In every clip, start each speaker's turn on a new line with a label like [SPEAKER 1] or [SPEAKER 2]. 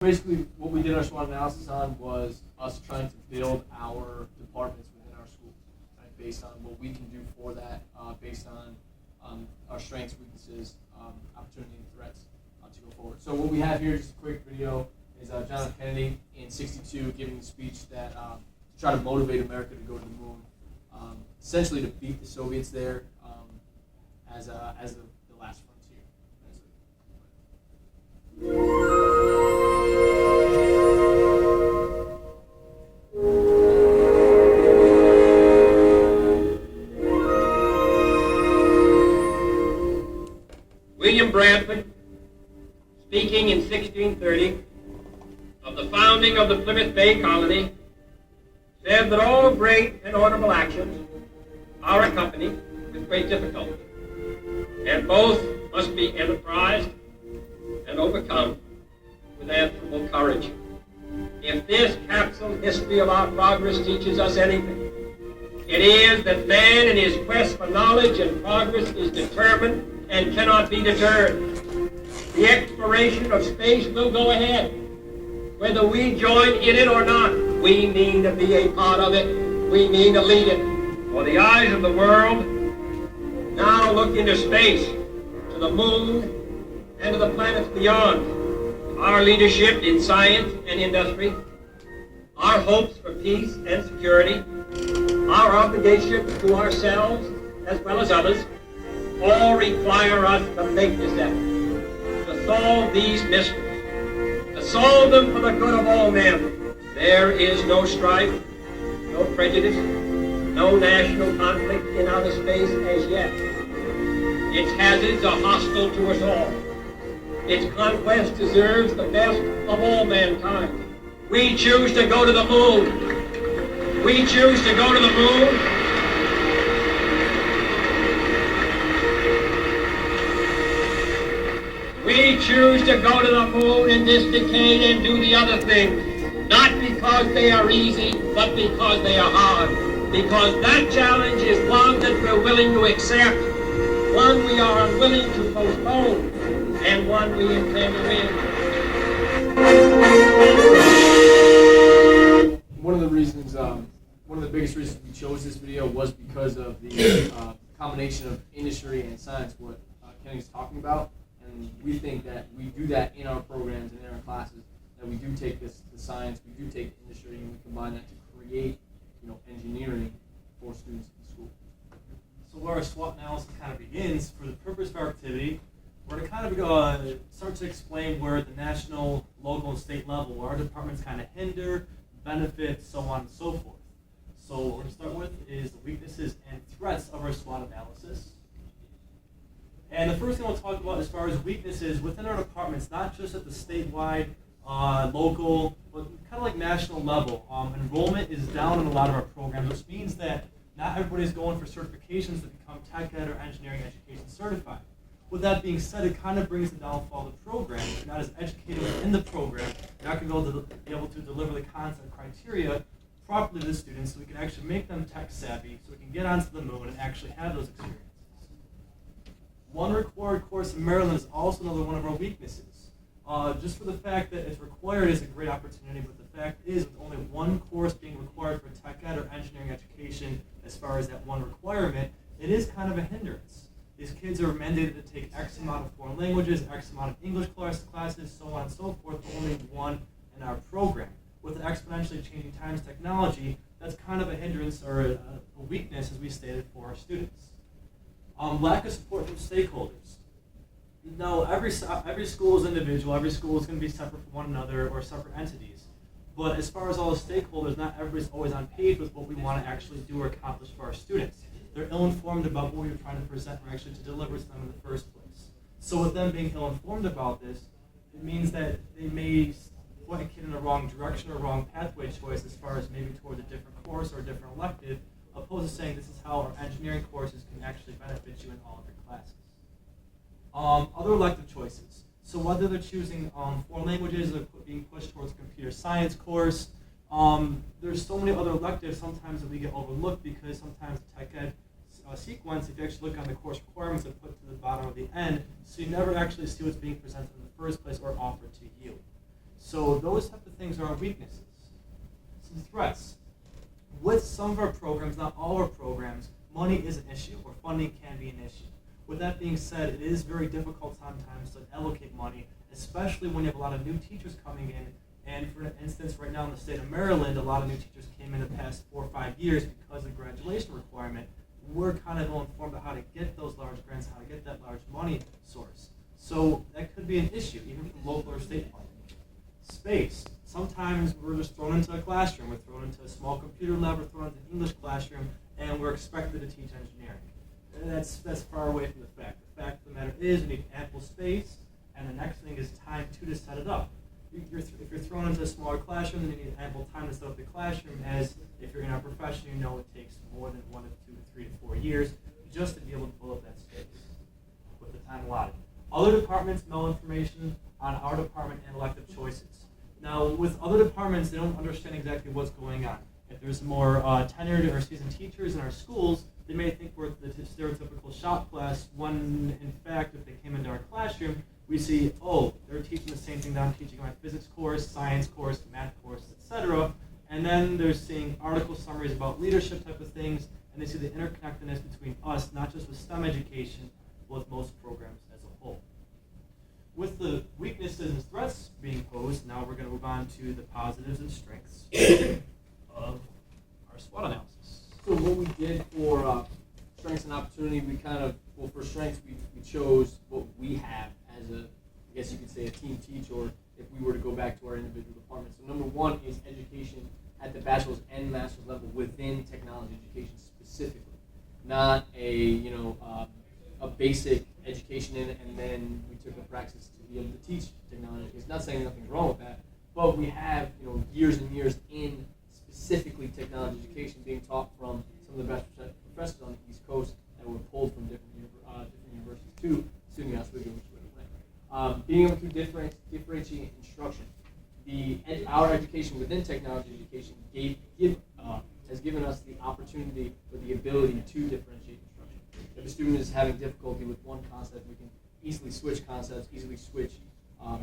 [SPEAKER 1] Basically, what we did our SWOT analysis on was us trying to build our departments within our school, right, based on what we can do for that, based on our strengths, weaknesses, opportunity, and threats to go forward. So what we have here, just a quick video, is John F. Kennedy in '62 giving a speech that to try to motivate America to go to the moon, essentially to beat the Soviets there as the last frontier.
[SPEAKER 2] William Bradford, speaking in 1630 of the founding of the Plymouth Bay Colony, said that all great and honorable actions are accompanied with great difficulty, and both must be enterprised and overcome with answerable courage. If this capsule history of our progress teaches us anything, it is that man in his quest for knowledge and progress is determined and cannot be deterred. The exploration of space will go ahead. Whether we join in it or not, we mean to be a part of it. We mean to lead it. For the eyes of the world now look into space, to the moon, and to the planets beyond. Our leadership in science and industry, our hopes for peace and security, our obligation to ourselves as well as others, all require us to make this effort, to solve these mysteries, to solve them for the good of all men. There is no strife, no prejudice, no national conflict in outer space as yet. Its hazards are hostile to us all. Its conquest deserves the best of all mankind. We choose to go to the moon. We choose to go to the moon. We choose to go to the moon in this decade and do the other things, not because they are easy, but because they are hard. Because that challenge is one that we're willing to accept, one we are unwilling to postpone, and one we intend to win.
[SPEAKER 1] One of the reasons, one of the biggest reasons we chose this video was because of the combination of industry and science, what Kenny's talking about. And we think that we do that in our programs and in our classes, that we do take the science, we do take industry, and we combine that to create, engineering for students in school.
[SPEAKER 3] So where our SWOT analysis kind of begins, for the purpose of our activity, we're going to kind of start to explain where at the national, local, and state level, where our departments kind of hinder, benefit, so on and so forth. So what we're going to start with is the weaknesses and threats of our SWOT analysis. And the first thing we'll talk about as far as weaknesses within our departments, not just at the statewide, local, but kind of like national level. Enrollment is down in a lot of our programs, which means that not everybody's going for certifications to become tech ed or engineering education certified. With that being said, it kind of brings the downfall of the program. If you're not as educated within the program, you're not going to be able to deliver the content criteria properly to the students so we can actually make them tech savvy, so we can get onto the moon and actually have those experiences. One required course in Maryland is also another one of our weaknesses. Just for the fact that it's required is a great opportunity, but the fact is with only one course being required for tech ed or engineering education as far as that one requirement, it is kind of a hindrance. These kids are mandated to take X amount of foreign languages, X amount of English classes, so on and so forth, but only one in our program. With the exponentially changing times technology, that's kind of a hindrance or a weakness, as we stated, for our students. Lack of support from stakeholders. No, every school is individual. Every school is going to be separate from one another or separate entities. But as far as all the stakeholders, not everybody's always on page with what we want to actually do or accomplish for our students. They're ill-informed about what we're trying to present or actually to deliver to them in the first place. So with them being ill-informed about this, it means that they may point a kid in the wrong direction or wrong pathway choice as far as maybe towards a different course or a different elective, opposed to saying this is how our engineering courses can actually benefit you in all of your classes. Other elective choices. So whether they're choosing foreign languages or being pushed towards a computer science course, there's so many other electives sometimes that we get overlooked because sometimes the tech ed sequence, if you actually look on the course requirements, are put to the bottom of the end, so you never actually see what's being presented in the first place or offered to you. So those type of things are our weaknesses. Some threats. With some of our programs, not all our programs, money is an issue, or funding can be an issue. With that being said, it is very difficult sometimes to allocate money, especially when you have a lot of new teachers coming in. And for instance, right now in the state of Maryland, a lot of new teachers came in the past 4 or 5 years because of the graduation requirement. We're kind of ill-informed about how to get those large grants, how to get that large money source. So that could be an issue, even from local or state funding. Space. Sometimes we're just thrown into a classroom, we're thrown into a small computer lab, we're thrown into an English classroom, and we're expected to teach engineering. And that's far away from the fact. The fact of the matter is we need ample space, and the next thing is time to set it up. If you're thrown into a smaller classroom, then you need ample time to set up the classroom, as if you're in our profession, you know it takes more than 1 to 2 to 3 to 4 years just to be able to fill up that space with the time allotted. Other departments know information on our department and elective choices. Now, with other departments, they don't understand exactly what's going on. If there's more tenured or seasoned teachers in our schools, they may think we're the stereotypical shop class, when in fact, if they came into our classroom, we see, oh, they're teaching the same thing that I'm teaching in my physics course, science course, math course, etc. And then they're seeing article summaries about leadership type of things, and they see the interconnectedness between us, not just with STEM education, but with most programs as a whole. With the weaknesses and threats being posed, now we're going to move on to the positives and strengths of our SWOT analysis.
[SPEAKER 1] So what we did for strengths and opportunity, we kind of, well, for strengths, we chose what we have as a, I guess you could say, a team teach, or if we were to go back to our individual departments. So number one is education at the bachelor's and master's level within technology education specifically, not a a basic education in it, and then we took a practice to be able to teach technology. It's not saying nothing's wrong with that, but we have years and years in specifically technology education being taught from some of the best professors on the East Coast that were pulled from different universities to SUNY Oswego, which went. Being able to differentiate instruction. Our education within technology education has given us the opportunity or the ability to differentiate instruction. If a student is having difficulty with one concept, we can easily switch concepts, easily switch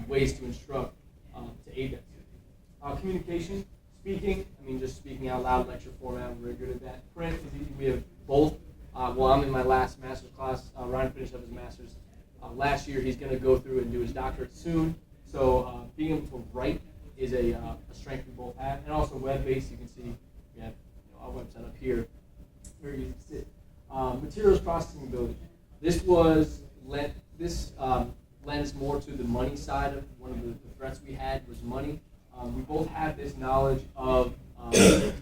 [SPEAKER 1] ways to instruct to aid them. Communication, speaking, just speaking out loud, lecture format, we're very good at that. Print, we have both. Well, I'm in my last master's class. Ryan finished up his master's last year. He's going to go through and do his doctorate soon. So being able to write is a strength we both have. And also web-based, you can see we have our website up here. Very easy to see. Materials processing ability. This lends more to the money side of one of the threats we had was money. We both have this knowledge of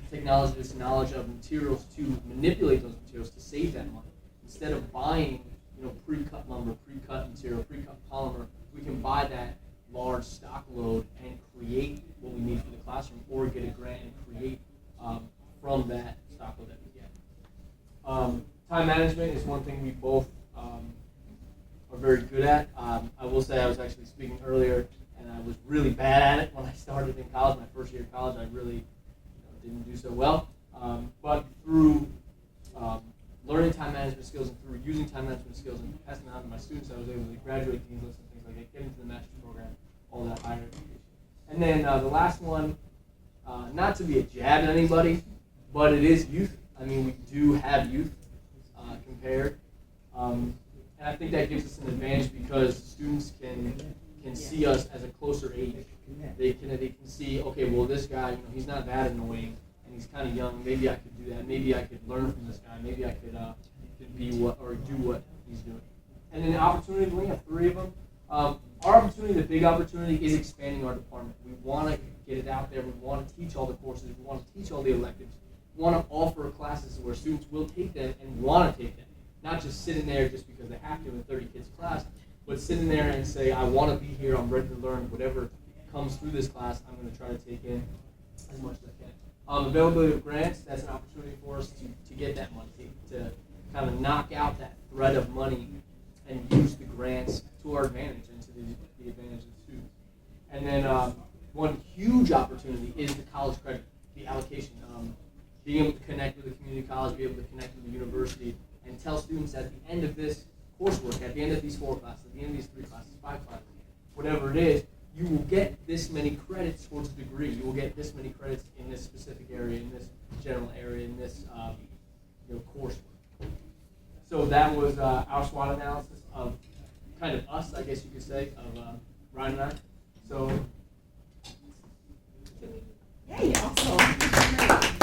[SPEAKER 1] technology, this knowledge of materials to manipulate those materials to save that money. Instead of buying pre-cut lumber, pre-cut material, pre-cut polymer, we can buy that large stock load and create what we need for the classroom, or get a grant and create from that stock load that we get. Time management is one thing we both are very good at. I will say I was actually speaking earlier, and I was really bad at it when I started in college. My first year of college, I really didn't do so well. But through learning time management skills and through using time management skills and passing them on to my students, I was able to graduate dean's list and things like that, get into the master's program, all that higher education. And then the last one, not to be a jab at anybody, but it is youth. We do have youth compared. And I think that gives us an advantage because students can see us as a closer age. They can see, okay, well, this guy, he's not that annoying, and he's kind of young. Maybe I could do that. Maybe I could learn from this guy. Maybe I could be what or do what he's doing. And then the opportunity, we have 3 of them. Our opportunity, the big opportunity, is expanding our department. We want to get it out there. We want to teach all the courses. We want to teach all the electives. We want to offer classes where students will take them and want to take them. Not just sitting there just because they have to in a 30 kids class, but sitting there and say, I want to be here, I'm ready to learn whatever comes through this class, I'm going to try to take in as much as I can. Availability of grants, that's an opportunity for us to get that money, to kind of knock out that threat of money and use the grants to our advantage and to the advantage of the students. And then one huge opportunity is the college credit, the allocation. Being able to connect with the community college, be able to connect with the university, and tell students at the end of this coursework, at the end of these 4 classes, at the end of these 3 classes, 5 classes, whatever it is, you will get this many credits towards a degree. You will get this many credits in this specific area, in this general area, in this coursework. So that was our SWOT analysis of kind of us, I guess you could say, of Ryan and I. So